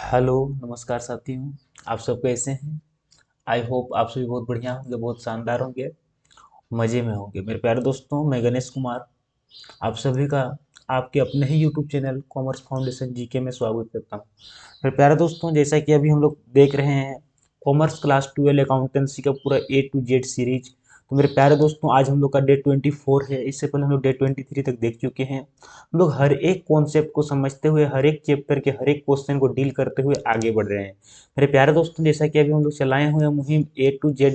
Hello नमस्कार साथियों। आप सब कैसे हैं? आई होप आप सभी बहुत बढ़िया होंगे, बहुत शानदार होंगे, मज़े में होंगे। मेरे प्यारे दोस्तों, मैं गणेश कुमार आप सभी का आपके अपने ही YouTube channel commerce foundation GK में स्वागत करता हूं। मेरे प्यारे दोस्तों, जैसा कि अभी हम लोग देख रहे हैं कॉमर्स क्लास 12 अकाउंटेंसी का पूरा A to Z सीरीज। तो मेरे प्यारे दोस्तों, आज हम लोग का डे 24 है। इससे पहले हम लोग डे 23 तक देख चुके हैं। हम लोग हर एक कॉन्सेप्ट को समझते हुए, हर एक चैप्टर के हर एक क्वेश्चन को डील करते हुए आगे बढ़ रहे हैं। मेरे प्यारे दोस्तों, जैसा कि अभी हम लोग चलाए हुए हैं मुहिम A to Z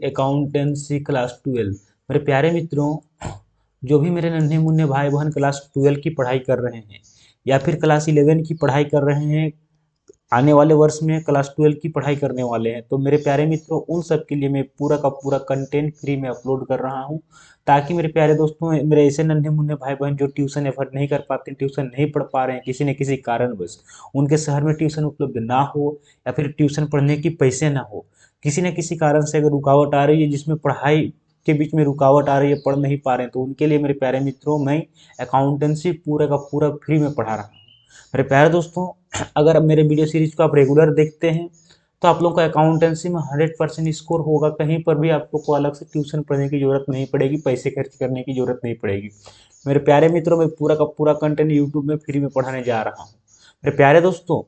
accountancy class 12। मेरे प्यारे मित्रों, जो भी मेरे नन्हे मुन्ने भाई बहन क्लास 12 की पढ़ाई कर रहे हैं या फिर क्लास 11 की पढ़ाई कर रहे हैं, आने वाले वर्ष में क्लास 12 की पढ़ाई करने वाले हैं, तो मेरे प्यारे मित्रों, उन सब के लिए मैं पूरा का पूरा कंटेंट फ्री में अपलोड कर रहा हूं, ताकि मेरे प्यारे दोस्तों, मेरे ऐसे नन्हे मुन्ने भाई बहन जो ट्यूशन एफर्ट नहीं कर पाते, ट्यूशन नहीं पढ़ पा रहे हैं किसी न किसी कारणवश, उनके शहर में ट्यूशन उपलब्ध ना हो या फिर ट्यूशन पढ़ने की पैसे ना हो, किसी न किसी कारण से अगर रुकावट आ रही है, जिसमें पढ़ाई के बीच में रुकावट आ रही है, पढ़ नहीं पा रहे हैं, तो उनके लिए मेरे प्यारे मित्रों, मैं अकाउंटेंसी पूरा का पूरा फ्री में पढ़ा रहा हूँ। मेरे प्यारे दोस्तों, अगर अब मेरे वीडियो सीरीज को आप रेगुलर देखते हैं, तो आप लोग का अकाउंटेंसी में 100% स्कोर होगा। कहीं पर भी आप लोग को अलग से ट्यूशन पढ़ने की जरूरत नहीं पड़ेगी, पैसे खर्च करने की जरूरत नहीं पड़ेगी। मेरे प्यारे मित्रों, मैं पूरा का पूरा कंटेंट यूट्यूब में फ्री में पढ़ाने जा रहा हूँ। मेरे प्यारे दोस्तों,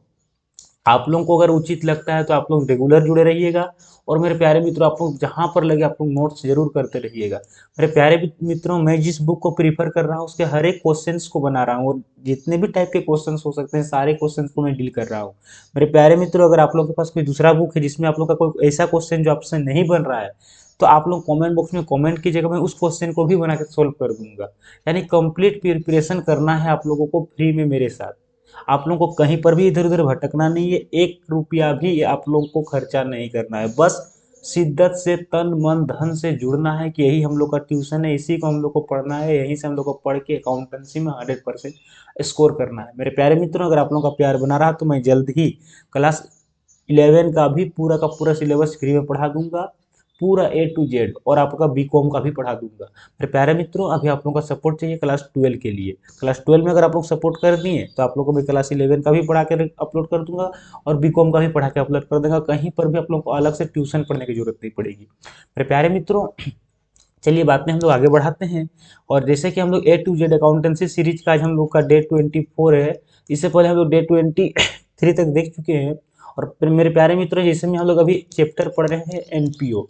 आप लोगों को अगर उचित लगता है तो आप लोग रेगुलर जुड़े रहिएगा। और मेरे प्यारे मित्रों, आप लोग जहाँ पर लगे आप लोग नोट्स जरूर करते रहिएगा। मेरे प्यारे मित्रों, मैं जिस बुक को प्रीफर कर रहा हूँ उसके हर एक क्वेश्चंस को बना रहा हूँ, और जितने भी टाइप के क्वेश्चंस हो सकते हैं सारे क्वेश्चंस को मैं डील कर रहा हूँ। मेरे प्यारे मित्रों, अगर आप लोग के पास कोई दूसरा बुक है जिसमें आप लोग का कोई ऐसा क्वेश्चन जो आपसे नहीं बन रहा है, तो आप लोग कमेंट बॉक्स में कमेंट कीजिएगा, मैं उस क्वेश्चन को भी बना के सोल्व कर दूंगा। यानी कंप्लीट प्रिपरेशन करना है आप लोगों को फ्री में मेरे साथ। आप लोगों को कहीं पर भी इधर उधर भटकना नहीं है, 1 रुपया भी आप लोगों को खर्चा नहीं करना है। बस शिद्दत से तन मन धन से जुड़ना है कि यही हम लोग का ट्यूशन है, इसी को हम लोग को पढ़ना है, यहीं से हम लोग को पढ़ के अकाउंटेंसी में 100% स्कोर करना है। मेरे प्यारे मित्रों, अगर आप लोगों का प्यार बना रहा तो मैं जल्द ही क्लास 11 का भी पूरा का पूरा सिलेबस फ्री में पढ़ा दूंगा, पूरा A to Z, और आपका B.Com का भी पढ़ा दूंगा। मेरे प्यारे मित्रों, अभी आप लोगों का सपोर्ट चाहिए क्लास 12 के लिए। क्लास 12 में अगर आप लोग सपोर्ट कर दिए तो आप लोग को मैं क्लास 11 का भी पढ़ा के अपलोड कर दूंगा, और B.Com का भी पढ़ा के अपलोड कर दूंगा। कहीं पर भी आप लोग को अलग से ट्यूशन पढ़ने की जरूरत नहीं पड़ेगी। मेरे प्यारे मित्रों, चलिए बात में हम लोग आगे बढ़ाते हैं। और जैसे कि हम लोग A to Z accountancy series का आज हम लोग का डे 24 है। इससे पहले हम लोग डे 23 तक देख चुके हैं। और फिर मेरे प्यारे मित्रों, जैसे में हम लोग अभी चैप्टर पढ़ रहे हैं एनपीओ।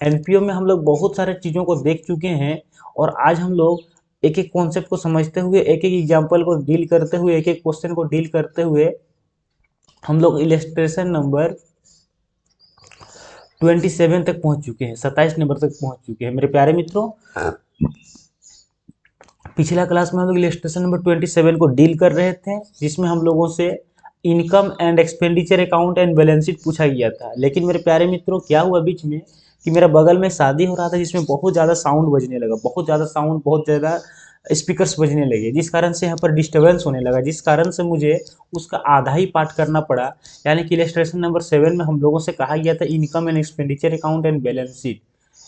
एनपीओ में हम लोग बहुत सारे चीज़ों को देख चुके हैं, और आज हम लोग एक एक कॉन्सेप्ट को समझते हुए, एक एक एग्जाम्पल को डील करते हुए, एक एक क्वेश्चन को डील करते हुए, हम लोग इलेस्ट्रेशन नंबर 27 तक पहुंच चुके हैं, 27 नंबर तक पहुंच चुके हैं। मेरे प्यारे मित्रों, पिछला क्लास में हम लोग इलस्ट्रेशन नंबर 27 को डील कर रहे थे, जिसमें हम लोगों से income and expenditure account and balance sheet पूछा गया था। लेकिन मेरे प्यारे मित्रों, क्या हुआ बीच में कि मेरा बगल में शादी हो रहा था, जिसमें बहुत ज़्यादा साउंड बजने लगा, बहुत ज़्यादा साउंड, बहुत ज़्यादा स्पीकर्स बजने लगे, जिस कारण से यहाँ पर डिस्टर्बेंस होने लगा, जिस कारण से मुझे उसका आधा ही पार्ट करना पड़ा। यानी कि इलस्ट्रेशन नंबर 7 में हम लोगों से कहा गया था income and expenditure account and balance sheet,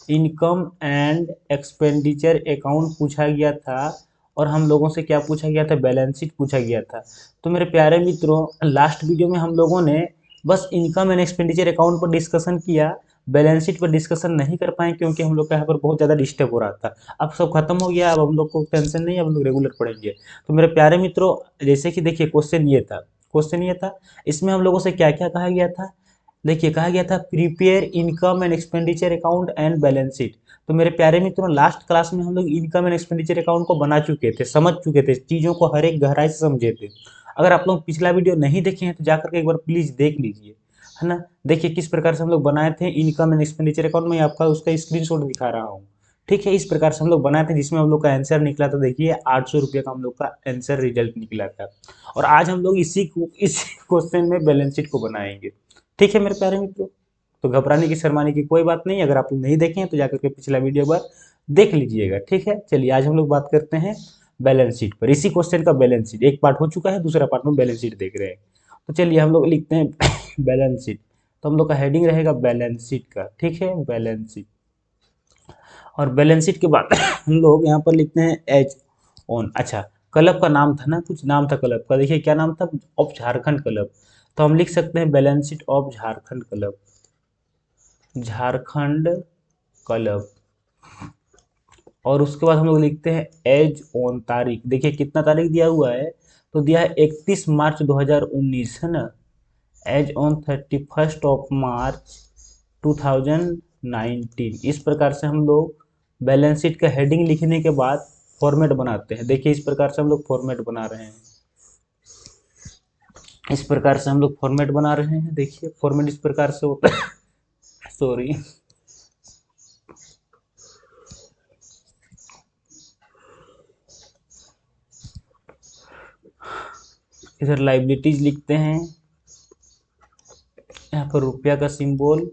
income and expenditure account पूछा गया था, और हम लोगों से क्या पूछा गया था, बैलेंस शीट पूछा गया था। तो मेरे प्यारे मित्रों, लास्ट वीडियो में हम लोगों ने बस इनकम एंड एक्सपेंडिचर अकाउंट पर डिस्कशन किया, बैलेंस शीट पर डिस्कशन नहीं कर पाए, क्योंकि हम लोग का यहाँ पर बहुत ज़्यादा डिस्टर्ब हो रहा था। अब सब खत्म हो गया, अब हम लोग को टेंशन नहीं है, अब हम लोग रेगुलर पढ़ेंगे। तो मेरे प्यारे मित्रों, जैसे कि देखिए क्वेश्चन ये था, इसमें हम लोगों से क्या क्या कहा गया था। देखिए, कहा गया था prepare income and expenditure account and balance sheet. तो मेरे प्यारे मित्रों, लास्ट क्लास में हम लोग इनकम एंड एक्सपेंडिचर अकाउंट को बना चुके थे, समझ चुके थे, चीज़ों को हर एक गहराई से समझे थे। अगर आप लोग पिछला वीडियो नहीं देखे हैं तो जाकर के एक बार प्लीज़ देख लीजिए, है ना। देखिए किस प्रकार से हम लोग बनाए थे इनकम एंड एक्सपेंडिचर अकाउंट में, आपका उसका स्क्रीनशॉट दिखा रहा हूँ। ठीक है, इस प्रकार से हम लोग बनाए थे, जिसमें हम लोग का आंसर निकला था। देखिए 800 रुपये का हम लोग का आंसर रिजल्ट निकला था। और आज हम लोग इसी क्वेश्चन में बैलेंस शीट को बनाएंगे। ठीक है मेरे प्यारे मित्रों, तो घबराने की शर्माने की कोई बात नहीं। अगर आप लोग नहीं देखें तो जाकर के पिछला वीडियो एक बार देख लीजिएगा। ठीक है, चलिए आज हम लोग बात करते हैं बैलेंस शीट पर। इसी क्वेश्चन का बैलेंस शीट एक पार्ट हो चुका है, दूसरा पार्ट में बैलेंस शीट देख रहे हैं। तो चलिए हम लोग लिखते हैं बैलेंस शीट। तो हम लोग का हेडिंग रहेगा बैलेंस शीट का। ठीक है, बैलेंस शीट। और बैलेंस शीट के बाद हम लोग यहाँ पर लिखते हैं एज ऑन। अच्छा, क्लब का नाम था ना, कुछ नाम था क्लब का, देखिए क्या नाम था, ऑफ झारखंड क्लब। तो हम लिख सकते हैं balance sheet of Jharkhand club, Jharkhand club. और उसके बाद हम लोग लिखते हैं एज ऑन तारीख, देखिए कितना तारीख दिया हुआ है, तो दिया है 31 मार्च 2019 है ना, एज ऑन 31 ऑफ मार्च 2019। इस प्रकार से हम लोग बैलेंस शीट का हेडिंग लिखने के बाद फॉर्मेट बनाते हैं। देखिए इस प्रकार से हम लोग फॉर्मेट बना रहे हैं, इस प्रकार से हम लोग फॉर्मेट बना रहे हैं। देखिए फॉर्मेट इस प्रकार से होता है सॉरी। इधर लाइबिलिटीज लिखते हैं, यहाँ पर रुपया का सिंबल,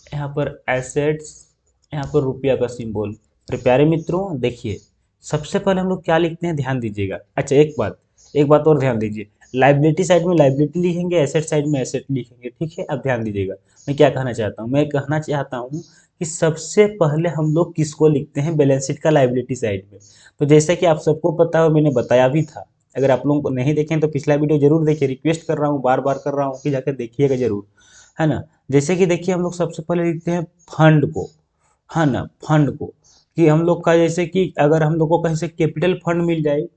यहाँ पर एसेट्स, यहाँ पर रुपया का सिंबल। तो प्यारे मित्रों देखिए, सबसे पहले हम लोग क्या लिखते हैं ध्यान दीजिएगा। अच्छा एक बात और ध्यान दीजिए, लाइबिलिटी साइड में लाइबिलिटी लिखेंगे, एसेट साइड में एसेट लिखेंगे, ठीक है। अब ध्यान दीजिएगा मैं क्या कहना चाहता हूँ, मैं कहना चाहता हूँ कि सबसे पहले हम लोग किसको लिखते हैं बैलेंस शीट का लाइबिलिटी साइड में। तो जैसे कि आप सबको पता हो, मैंने बताया भी था, अगर आप लोगों को नहीं देखें तो पिछला वीडियो जरूर देखिए, रिक्वेस्ट कर रहा हूँ, बार बार कर रहा हूँ कि जाकर देखिएगा जरूर, है ना। जैसे कि देखिए हम लोग सबसे पहले लिखते हैं फंड को, है ना, फंड को, कि हम लोग का जैसे कि अगर हम लोग को कहीं से कैपिटल फंड मिल जाए,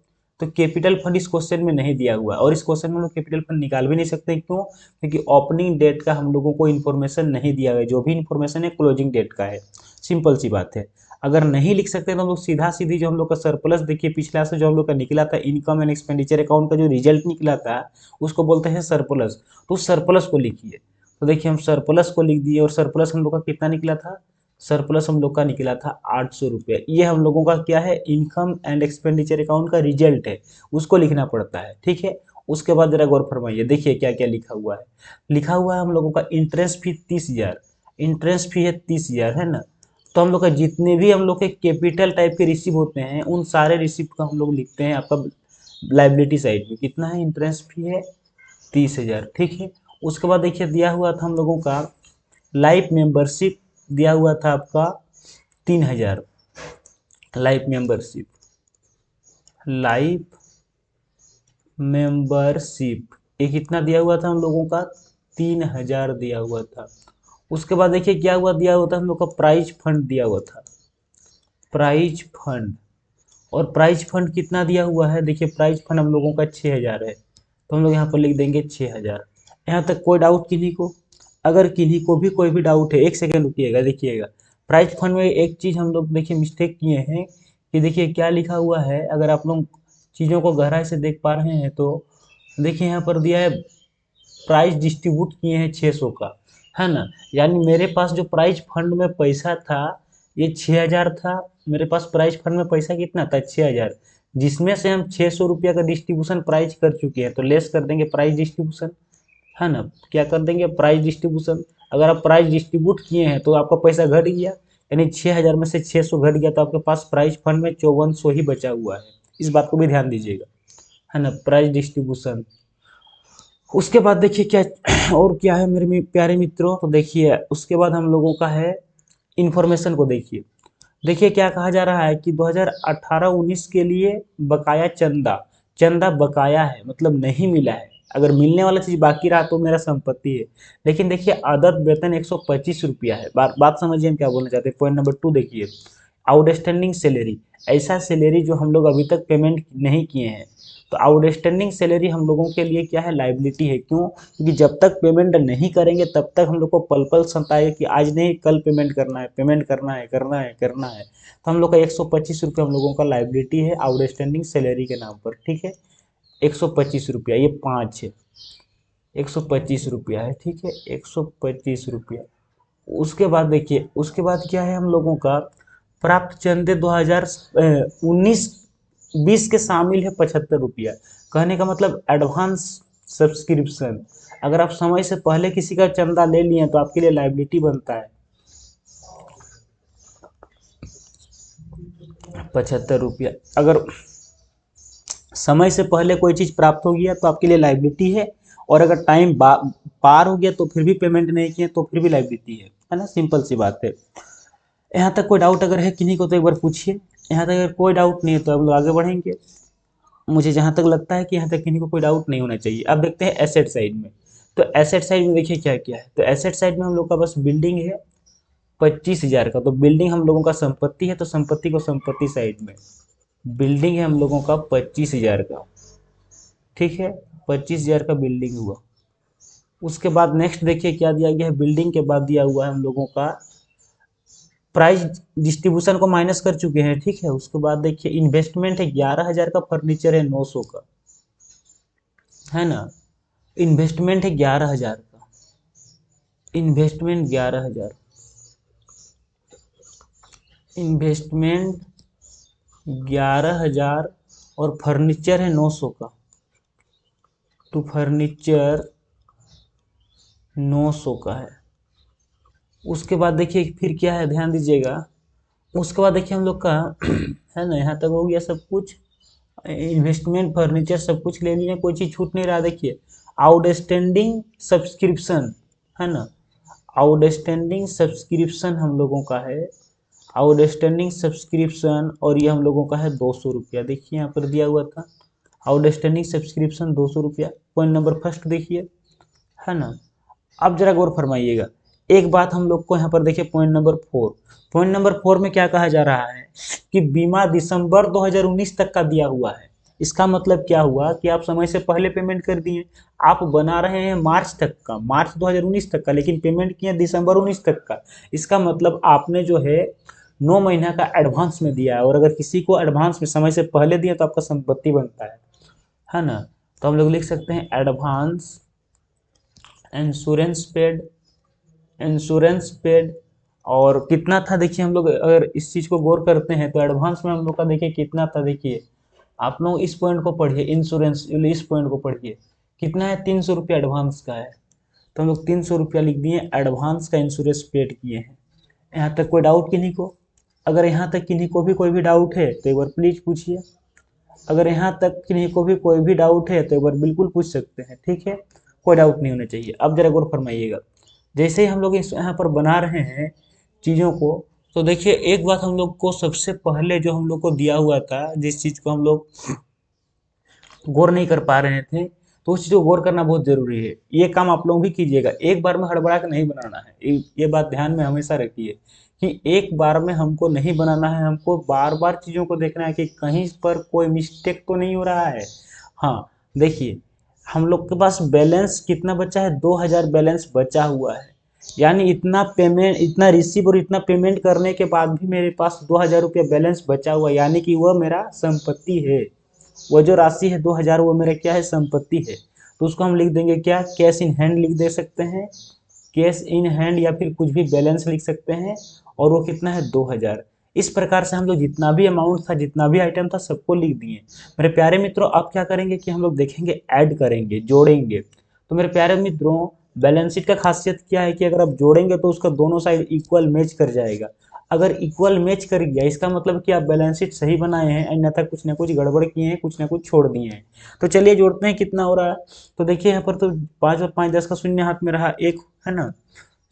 तो कैपिटल फंड इस क्वेश्चन में नहीं दिया हुआ है, और इस क्वेश्चन में हम लोग कैपिटल फंड निकाल भी नहीं सकते, क्यों, क्योंकि ओपनिंग डेट का हम लोगों को इन्फॉर्मेशन नहीं दिया गया, जो भी इन्फॉर्मेशन है क्लोजिंग डेट का है, सिंपल सी बात है। अगर नहीं लिख सकते तो हम लोग सीधा सीधी जो हम लोग का सरप्लस, देखिए पिछला से जो हम लोग का निकला था इनकम एंड एक्सपेंडिचर अकाउंट का जो रिजल्ट निकला था उसको बोलते हैं सरप्लस, तो सरप्लस को लिखिए। तो देखिए हम सरप्लस को लिख दिए, और सरप्लस हम लोग का कितना निकला था, सरप्लस हम लोग का निकला था 800 रुपया। ये हम लोगों का क्या है, इनकम एंड एक्सपेंडिचर अकाउंट का रिजल्ट है, उसको लिखना पड़ता है, ठीक है। उसके बाद जरा गौर फरमाइए, देखिए क्या क्या लिखा हुआ है, लिखा हुआ है हम लोगों का इंटरेस्ट फी 30,000, इंटरेस्ट फी है 30,000, है ना। तो हम लोग का जितने भी हम लोग के कैपिटल टाइप के रिसीव होते हैं उन सारे रिसिप्ट का हम लोग लिखते हैं आपका लाइबिलिटी साइड में, कितना है, इंटरेस्ट फी है 30,000, ठीक है। उसके बाद देखिए दिया हुआ था हम लोगों का लाइफ मेंबरशिप, दिया हुआ था आपका 3,000, लाइफ मेंबरशिप, लाइफ मेंबरशिप ये कितना दिया हुआ था हम लोगों का, 3,000 दिया हुआ था। उसके बाद देखिए क्या हुआ, दिया हुआ था हम लोग का प्राइज फंड दिया हुआ था, प्राइज फंड, और प्राइज फंड कितना दिया हुआ है, देखिए प्राइज फंड हम लोगों का 6,000 है, तो हम लोग यहाँ पर लिख देंगे 6,000। यहाँ तक कोई डाउट किन्हीं को, अगर किन्हीं को भी कोई भी डाउट है, एक सेकेंड रुकिएगा, देखिएगा प्राइज फंड में एक चीज़ हम लोग देखिए मिस्टेक किए हैं, कि देखिए क्या लिखा हुआ है, अगर आप लोग चीज़ों को गहराई से देख पा रहे हैं तो देखिए यहाँ पर दिया है प्राइस डिस्ट्रीब्यूट किए हैं 600 का, है ना। यानी मेरे पास जो प्राइज फंड में पैसा था ये 6,000 था, मेरे पास प्राइज फंड में पैसा कितना था, 6,000, जिसमें से हम 600 रुपया का डिस्ट्रीब्यूशन प्राइज कर चुके हैं, तो लेस कर देंगे प्राइज डिस्ट्रीब्यूशन, है ना, क्या कर देंगे प्राइज डिस्ट्रीब्यूशन। अगर आप प्राइज डिस्ट्रीब्यूट किए हैं तो आपका पैसा घट गया, यानी 6,000 में से 600 घट गया, तो आपके पास प्राइज फंड में 5400 ही बचा हुआ है, इस बात को भी ध्यान दीजिएगा, है ना, प्राइज डिस्ट्रीब्यूशन। उसके बाद देखिए क्या और क्या है मेरे प्यारे मित्रों, तो देखिए उसके बाद हम लोगों का है इन्फॉर्मेशन को देखिए। देखिए क्या कहा जा रहा है कि 2018-19 के लिए बकाया चंदा, चंदा बकाया है मतलब नहीं मिला है, अगर मिलने वाला चीज बाकी रहा तो मेरा संपत्ति है। लेकिन देखिए आदत वेतन 125 रुपया है, बात समझिए हम क्या बोलना चाहते हैं। पॉइंट नंबर 2 देखिए, आउटस्टैंडिंग सैलरी, ऐसा सैलरी जो हम लोग अभी तक पेमेंट नहीं किए हैं, तो आउटस्टैंडिंग सैलरी हम लोगों के लिए क्या है, लाइबिलिटी है, क्यों, क्योंकि जब तक पेमेंट नहीं करेंगे तब तक हम लोग को पल पल सताए कि आज नहीं कल पेमेंट करना है, पेमेंट करना है, करना है, करना है। तो हम लोग का 125 रुपया हम लोगों का लाइबिलिटी है आउटस्टैंडिंग सैलरी के नाम पर, ठीक है। 125 रुपया, ये 5 है, 125 रुपया है, ठीक है, 125 रुपया। उसके बाद देखिए, उसके बाद क्या है हम लोगों का, प्राप्त चंदे 2019-20 के शामिल है 75 रुपया, कहने का मतलब एडवांस सब्सक्रिप्शन, अगर आप समय से पहले किसी का चंदा ले लिए तो आपके लिए लाइबिलिटी बनता है 75 रुपया। अगर समय से पहले कोई चीज़ प्राप्त हो गया तो आपके लिए लाइबिलिटी है, और अगर टाइम पार हो गया तो फिर भी पेमेंट नहीं किए तो फिर भी लाइबिलिटी है ना, सिंपल सी बात है। यहाँ तक कोई डाउट अगर है किन्हीं को तो एक बार पूछिए, यहाँ तक अगर कोई डाउट नहीं है तो अब लोग आगे बढ़ेंगे। मुझे जहाँ तक लगता है कि यहाँ तक किसी को कोई डाउट नहीं होना चाहिए। अब देखते हैं एसेट साइड में। तो एसेट साइड में देखिए क्या क्या है। तो एसेट साइड में हम लोग का बस बिल्डिंग है 25,000 का। तो बिल्डिंग हम लोगों का संपत्ति है, तो संपत्ति को संपत्ति साइड में, बिल्डिंग है हम लोगों का 25,000 का, ठीक है, 25,000 का बिल्डिंग हुआ। उसके बाद नेक्स्ट देखिए क्या दिया गया है, बिल्डिंग के बाद दिया हुआ है हम लोगों का प्राइस डिस्ट्रीब्यूशन को माइनस कर चुके हैं, ठीक है। उसके बाद देखिए इन्वेस्टमेंट है 11,000 का, फर्नीचर है 900 का, है ना। इन्वेस्टमेंट है 11,000 का, इन्वेस्टमेंट 11,000, इन्वेस्टमेंट 11,000 और फर्नीचर है 900 का, तो फर्नीचर 900 का है। उसके बाद देखिए फिर क्या है, ध्यान दीजिएगा। उसके बाद देखिए हम लोग का है ना, यहाँ तक हो गया सब कुछ, इन्वेस्टमेंट फर्नीचर सब कुछ ले लिए, कोई चीज़ छूट नहीं रहा। देखिए आउटस्टैंडिंग सब्सक्रिप्शन, है ना, आउटस्टैंडिंग सब्सक्रिप्शन हम लोगों का है, आउटस्टैंडिंग सब्सक्रिप्शन, और ये हम लोगों का है 200 रुपया। देखिए यहाँ पर दिया हुआ था आउटस्टैंडिंग सब्सक्रिप्शन 200 रुपया। पॉइंट नंबर फर्स्ट देखिए, है ना। अब जरा गौर फरमाइएगा, एक बात हम लोग को यहाँ पर देखिए, पॉइंट नंबर 4, पॉइंट नंबर 4 में क्या कहा जा रहा है कि बीमा दिसंबर 2019 तक का दिया हुआ है। इसका मतलब क्या हुआ कि आप समय से पहले पेमेंट कर दिए। आप बना रहे हैं मार्च तक का, मार्च 2019 तक का, लेकिन पेमेंट किए दिसंबर 19 तक का। इसका मतलब आपने जो है 9 महीना का एडवांस में दिया है, और अगर किसी को एडवांस में समय से पहले दिया तो आपका संपत्ति बनता है ना। तो हम लोग लिख सकते हैं advance insurance paid, insurance paid, और कितना था देखिए, हम लोग अगर इस चीज़ को गौर करते हैं तो एडवांस में हम लोग का देखिए कितना था। देखिए आप लोग इस पॉइंट को पढ़िए, इंश्योरेंस इस पॉइंट को पढ़िए, कितना है, 300 रुपया एडवांस का है। तो हम लोग 300 रुपया लिख दिए, एडवांस का इंश्योरेंस पेड किए हैं। यहाँ तक कोई डाउट किन्हीं को? अगर यहाँ तक किन्हीं को भी कोई भी डाउट है तो एक बार प्लीज पूछिए। अगर यहाँ तक किन्हीं को भी कोई भी डाउट है तो एक बार बिल्कुल पूछ सकते हैं, ठीक है, कोई डाउट नहीं होना चाहिए। अब जरा गौर फरमाइएगा, जैसे ही हम लोग इस यहाँ पर बना रहे हैं चीज़ों को, तो देखिए एक बात हम लोग को सबसे पहले जो हम लोग को दिया हुआ था, जिस चीज़ को हम लोग गौर नहीं कर पा रहे थे, तो उस चीज़ को गौर करना बहुत ज़रूरी है। ये काम आप लोग भी कीजिएगा, एक बार में हड़बड़ा के नहीं बनाना है। ये बात ध्यान में हमेशा रखिए कि एक बार में हमको नहीं बनाना है, हमको बार बार चीज़ों को देखना है कि कहीं पर कोई मिस्टेक तो नहीं हो रहा है। हाँ देखिए, हम लोग के पास बैलेंस कितना बचा है, 2,000 बैलेंस बचा हुआ है। यानी इतना पेमेंट, इतना रिसीव और इतना पेमेंट करने के बाद भी मेरे पास 2,000 रुपया बैलेंस बचा हुआ है, यानी कि वह मेरा संपत्ति है। वो जो राशि है 2,000, वो मेरा क्या है, संपत्ति है। तो उसको हम लिख देंगे क्या, कैश इन हैंड लिख दे सकते हैं, कैश इन हैंड, या फिर कुछ भी बैलेंस लिख सकते हैं। और वो कितना है, 2,000। इस प्रकार से हम लोग जितना भी अमाउंट था, जितना भी आइटम था, सबको लिख दिए। मेरे प्यारे मित्रों, अब क्या करेंगे कि हम लोग देखेंगे, ऐड करेंगे, जोड़ेंगे। तो मेरे प्यारे मित्रों, बैलेंस शीट का खासियत क्या है कि अगर आप जोड़ेंगे तो उसका दोनों साइड इक्वल मैच कर जाएगा। अगर इक्वल मैच कर गया, इसका मतलब कि आप बैलेंस शीट सही बनाए हैं, अन्यथा कुछ ना कुछ गड़बड़ किए हैं, कुछ ना कुछ छोड़ दिए हैं। तो चलिए जोड़ते हैं, कितना हो रहा है। तो देखिए यहाँ पर तो 5 और 5 10 का शून्य हाथ में रहा एक, है ना।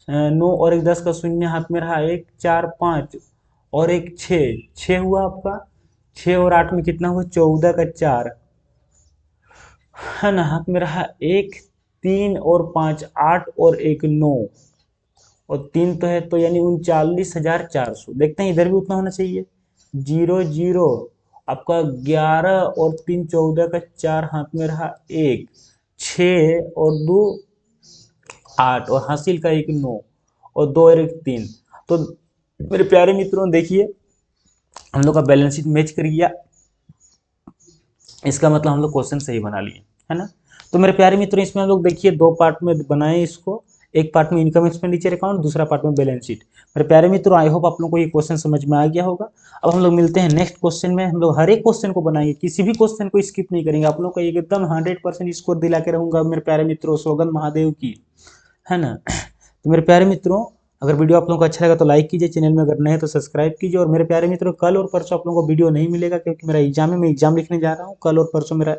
9 और 1 10 का शून्य हाथ में रहा एक, 4 5 और एक 6, 6 हुआ आपका। 6 और 8 में कितना हुआ, 14 का 4, है ना, हाथ में रहा एक। 3 और 5 8 और एक 9, और 3 तो है, तो यानी 39,400। देखते हैं इधर भी उतना होना चाहिए, 0 0 आपका 11 और 3 14 का 4 हाथ में रहा एक, 6 और 2 8, और हासिल का एक 9, और 2 और एक 3। तो मेरे प्यारे मित्रों देखिए, हम लोग का बैलेंस शीट मैच कर गया, इसका मतलब हम लोग क्वेश्चन सही बना लिए, है ना। तो मेरे प्यारे मित्रों, इसमें हम लोग देखिए 2 पार्ट में बनाए इसको, एक पार्ट में इनकम एक्सपेंडिचर अकाउंट, दूसरा पार्ट में बैलेंस शीट। मेरे प्यारे मित्रों, आई होप आप लोगों को ये क्वेश्चन समझ में आ गया होगा। अब हम लोग मिलते हैं नेक्स्ट क्वेश्चन में। हम लोग हर एक क्वेश्चन को बनाएंगे, किसी भी क्वेश्चन को स्किप नहीं करेंगे। आप लोग को एकदम 100% स्कोर दिला के रहूंगा मेरे प्यारे मित्रों, सौगंध महादेव की, है ना। तो मेरे प्यारे मित्रों, अगर वीडियो आप लोगों को अच्छा लगा तो लाइक कीजिए, चैनल में अगर नए हैं तो सब्सक्राइब कीजिए। और मेरे प्यारे मित्रों, कल और परसों आप लोगों को वीडियो नहीं मिलेगा, क्योंकि मेरा एग्जाम है, मैं एग्जाम लिखने जा रहा हूँ। कल और परसों मेरा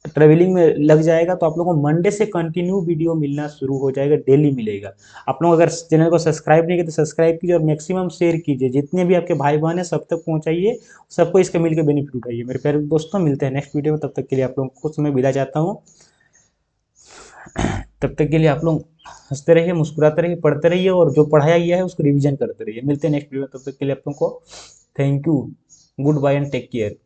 ट्रेवलिंग में लग जाएगा तो आप लोगों को मंडे से कंटिन्यू वीडियो मिलना शुरू हो जाएगा, डेली मिलेगा। आप लोग अगर चैनल को सब्सक्राइब नहीं किए तो सब्सक्राइब कीजिए और मैक्सिमम शेयर कीजिए, जितने भी आपके भाई बहन हैं सब तक पहुंचाइए, सबको इसका मिलकर बेनिफिट उठाइए। मेरे प्यारे दोस्तों, मिलते हैं नेक्स्ट वीडियो में, तब तक के लिए आप लोगों को मैं विदा चाहता हूँ। तब तक के लिए आप लोग हंसते रहिए, मुस्कुराते रहिए, पढ़ते रहिए और जो पढ़ाया गया है उसको रिवीजन करते रहिए। मिलते हैं नेक्स्ट वीडियो में, तब तक के लिए आप लोगों को thank you, goodbye and take care.